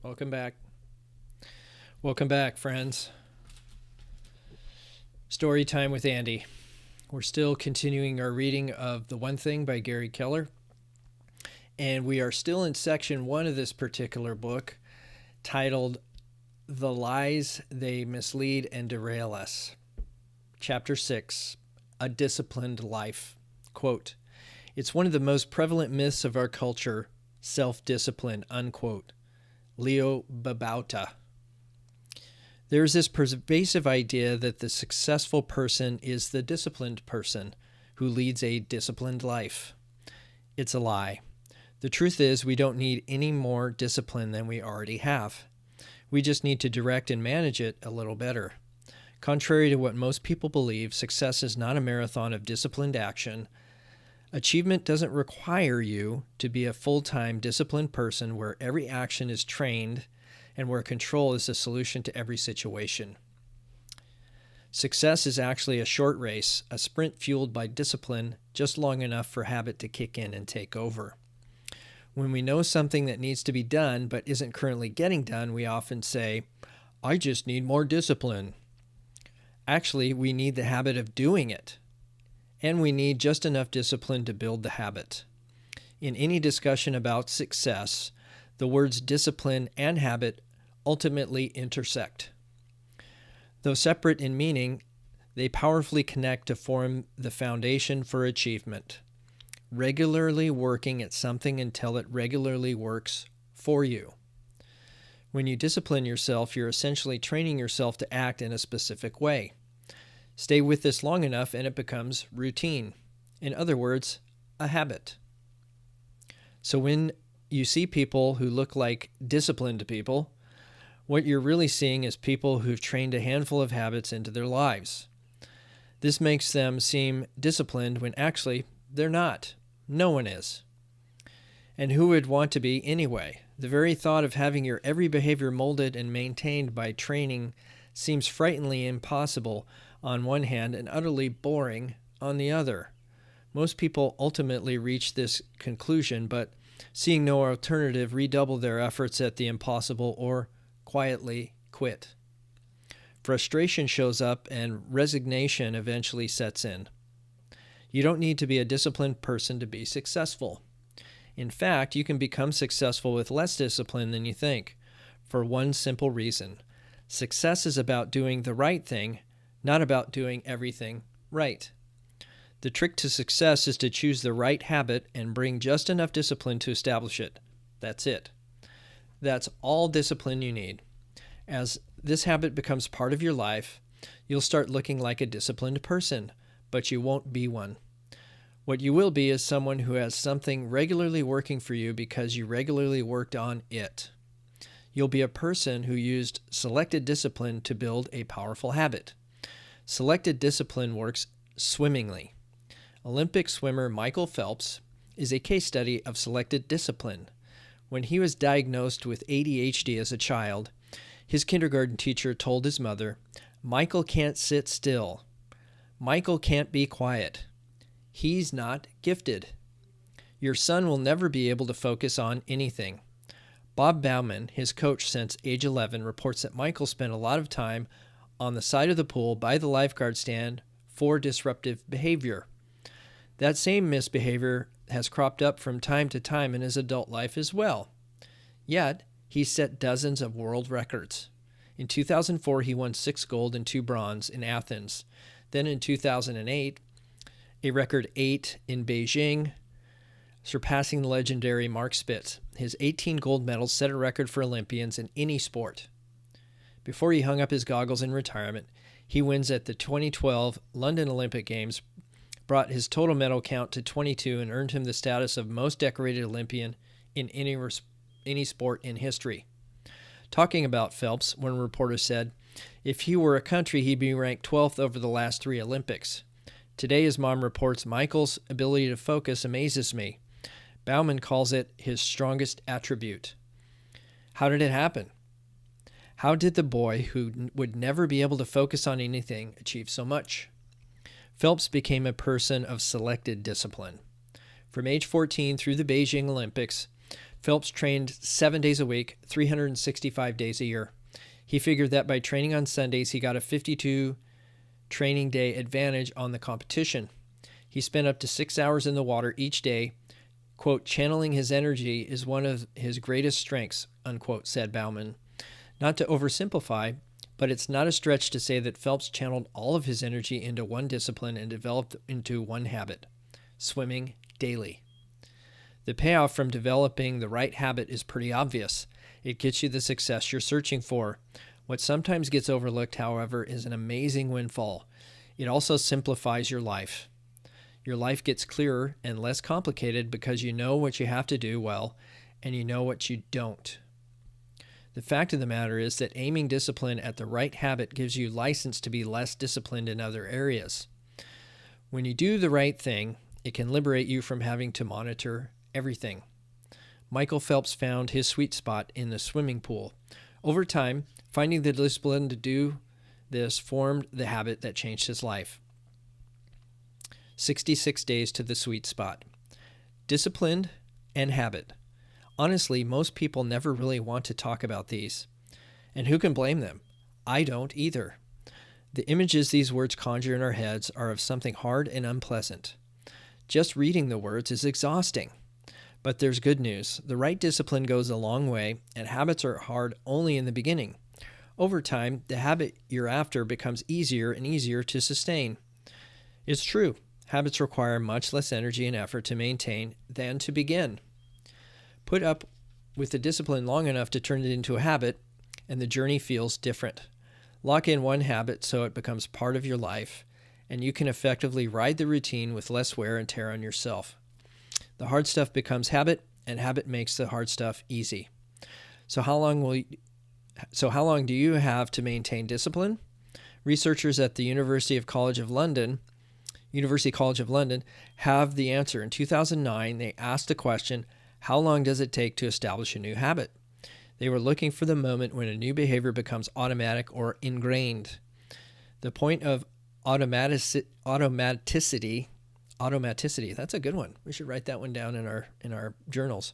Welcome back. Welcome back, friends. Storytime with Andy. We're still continuing our reading of The One Thing by Gary Keller. And we are still in section 1 of this particular book, titled The Lies They Mislead and Derail Us. Chapter 6, A Disciplined Life. Quote, "It's one of the most prevalent myths of our culture, self-discipline," unquote. Leo Babauta. There is this pervasive idea that the successful person is the disciplined person who leads a disciplined life. It's a lie. The truth is we don't need any more discipline than we already have. We just need to direct and manage it a little better. Contrary to what most people believe, success is not a marathon of disciplined action. Achievement doesn't require you to be a full-time disciplined person where every action is trained and where control is the solution to every situation. Success is actually a short race, a sprint fueled by discipline just long enough for habit to kick in and take over. When we know something that needs to be done but isn't currently getting done, we often say, "I just need more discipline." Actually, we need the habit of doing it, and we need just enough discipline to build the habit. In any discussion about success, the words discipline and habit ultimately intersect. Though separate in meaning, they powerfully connect to form the foundation for achievement. Regularly working at something until it regularly works for you. When you discipline yourself, you're essentially training yourself to act in a specific way. Stay with this long enough and it becomes routine. In other words, a habit. So when you see people who look like disciplined people, what you're really seeing is people who've trained a handful of habits into their lives. This makes them seem disciplined when actually they're not. No one is. And who would want to be anyway? The very thought of having your every behavior molded and maintained by training seems frighteningly impossible on one hand and utterly boring on the other. Most people ultimately reach this conclusion, but seeing no alternative, redouble their efforts at the impossible or quietly quit. Frustration shows up and resignation eventually sets in. You don't need to be a disciplined person to be successful. In fact, you can become successful with less discipline than you think, for one simple reason. Success is about doing the right thing, not about doing everything right. The trick to success is to choose the right habit and bring just enough discipline to establish it. That's it. That's all discipline you need. As this habit becomes part of your life, you'll start looking like a disciplined person, but you won't be one. What you will be is someone who has something regularly working for you because you regularly worked on it. You'll be a person who used selected discipline to build a powerful habit. Selected discipline works swimmingly. Olympic swimmer Michael Phelps is a case study of selected discipline. When he was diagnosed with ADHD as a child, his kindergarten teacher told his mother, "Michael can't sit still. Michael can't be quiet. He's not gifted. Your son will never be able to focus on anything." Bob Bauman, his coach since age 11, reports that Michael spent a lot of time on the side of the pool by the lifeguard stand for disruptive behavior. That same misbehavior has cropped up from time to time in his adult life as well. Yet, he set dozens of world records. In 2004, he won 6 gold and 2 bronze in Athens. Then in 2008, a record 8 in Beijing, surpassing the legendary Mark Spitz. His 18 gold medals set a record for Olympians in any sport. Before he hung up his goggles in retirement, he wins at the 2012 London Olympic Games, brought his total medal count to 22 and earned him the status of most decorated Olympian in any sport in history. Talking about Phelps, one reporter said, "If he were a country, he'd be ranked 12th over the last 3 Olympics." Today, his mom reports, "Michael's ability to focus amazes me." Bauman calls it his strongest attribute. How did it happen? How did the boy who would never be able to focus on anything achieve so much? Phelps became a person of selected discipline. From age 14 through the Beijing Olympics, Phelps trained 7 days a week, 365 days a year. He figured that by training on Sundays, he got a 52 training day advantage on the competition. He spent up to 6 hours in the water each day. Quote, channeling his energy is one of his greatest strengths, unquote, said Bauman. Not to oversimplify, but it's not a stretch to say that Phelps channeled all of his energy into one discipline and developed into one habit, swimming daily. The payoff from developing the right habit is pretty obvious. It gets you the success you're searching for. What sometimes gets overlooked, however, is an amazing windfall. It also simplifies your life. Your life gets clearer and less complicated because you know what you have to do well and you know what you don't. The fact of the matter is that aiming discipline at the right habit gives you license to be less disciplined in other areas. When you do the right thing, it can liberate you from having to monitor everything. Michael Phelps found his sweet spot in the swimming pool. Over time, finding the discipline to do this formed the habit that changed his life. 66 days to the sweet spot. Discipline and habit. Honestly, most people never really want to talk about these. And who can blame them? I don't either. The images these words conjure in our heads are of something hard and unpleasant. Just reading the words is exhausting. But there's good news. The right discipline goes a long way, and habits are hard only in the beginning. Over time, the habit you're after becomes easier and easier to sustain. It's true. Habits require much less energy and effort to maintain than to begin. Put up with the discipline long enough to turn it into a habit, and the journey feels different. Lock in one habit so it becomes part of your life, and you can effectively ride the routine with less wear and tear on yourself. The hard stuff becomes habit, and habit makes the hard stuff easy. So how long do you have to maintain discipline? Researchers at the University College of London have the answer. In 2009, they asked the question, how long does it take to establish a new habit? They were looking for the moment when a new behavior becomes automatic or ingrained. The point of automaticity, that's a good one. We should write that one down in our journals.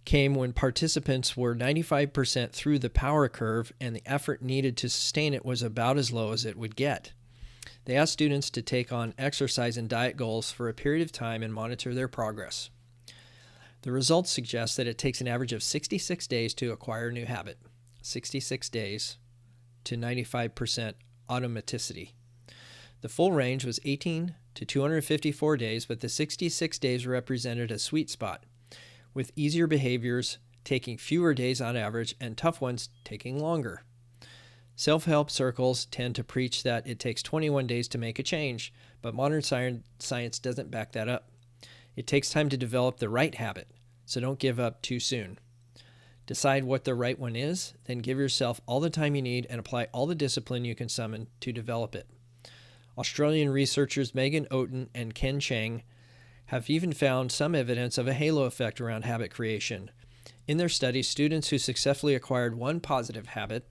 Came when participants were 95% through the power curve and the effort needed to sustain it was about as low as it would get. They asked students to take on exercise and diet goals for a period of time and monitor their progress. The results suggest that it takes an average of 66 days to acquire a new habit. 66 days to 95% automaticity. The full range was 18 to 254 days, but the 66 days represented a sweet spot, with easier behaviors taking fewer days on average and tough ones taking longer. Self-help circles tend to preach that it takes 21 days to make a change, but modern science doesn't back that up. It takes time to develop the right habit, so don't give up too soon. Decide what the right one is, then give yourself all the time you need and apply all the discipline you can summon to develop it. Australian researchers Megan Oaten and Ken Chang have even found some evidence of a halo effect around habit creation. In their study, students who successfully acquired one positive habit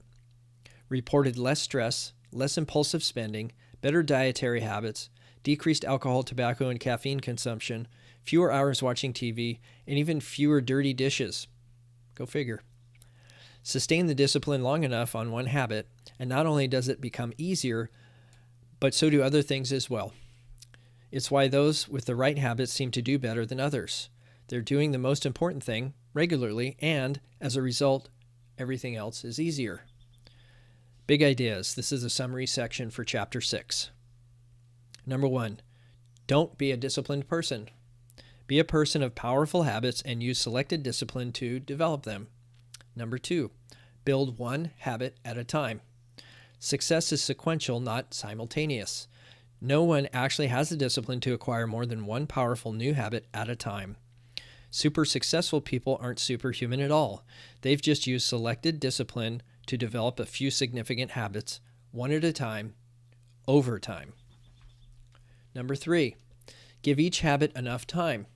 reported less stress, less impulsive spending, better dietary habits, decreased alcohol, tobacco, and caffeine consumption, fewer hours watching TV, and even fewer dirty dishes. Go figure. Sustain the discipline long enough on one habit, and not only does it become easier, but so do other things as well. It's why those with the right habits seem to do better than others. They're doing the most important thing regularly, and as a result, everything else is easier. Big ideas. This is a summary section for Chapter 6. Number 1, don't be a disciplined person. Be a person of powerful habits and use selected discipline to develop them. Number 2, build one habit at a time. Success is sequential, not simultaneous. No one actually has the discipline to acquire more than one powerful new habit at a time. Super successful people aren't superhuman at all. They've just used selected discipline to develop a few significant habits, one at a time, over time. Number 3, give each habit enough time.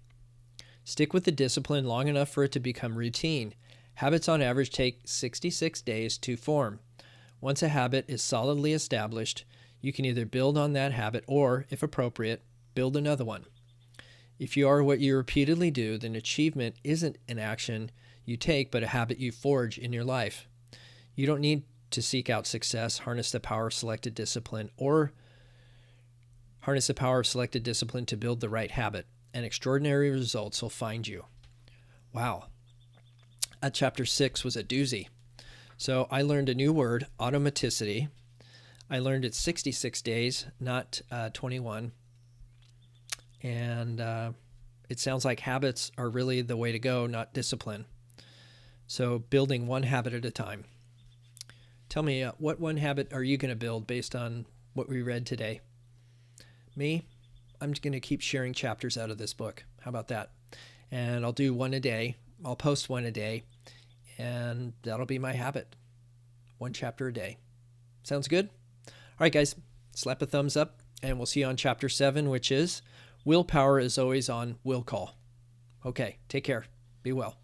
Stick with the discipline long enough for it to become routine. Habits on average take 66 days to form. Once a habit is solidly established, you can either build on that habit or, if appropriate, build another one. If you are what you repeatedly do, then achievement isn't an action you take, but a habit you forge in your life. You don't need to seek out success, harness the power of selected discipline to build the right habit, and extraordinary results will find you. Wow. That chapter 6 was a doozy. So I learned a new word, automaticity. I learned it 66 days, not 21. And it sounds like habits are really the way to go, not discipline. So building one habit at a time. Tell me, what one habit are you going to build based on what we read today? Me, I'm just going to keep sharing chapters out of this book. How about that? And I'll do one a day. I'll post one a day. And that'll be my habit. One chapter a day. Sounds good? All right, guys, slap a thumbs up. And we'll see you on chapter 7, which is Willpower is Always on Will Call. Okay, take care. Be well.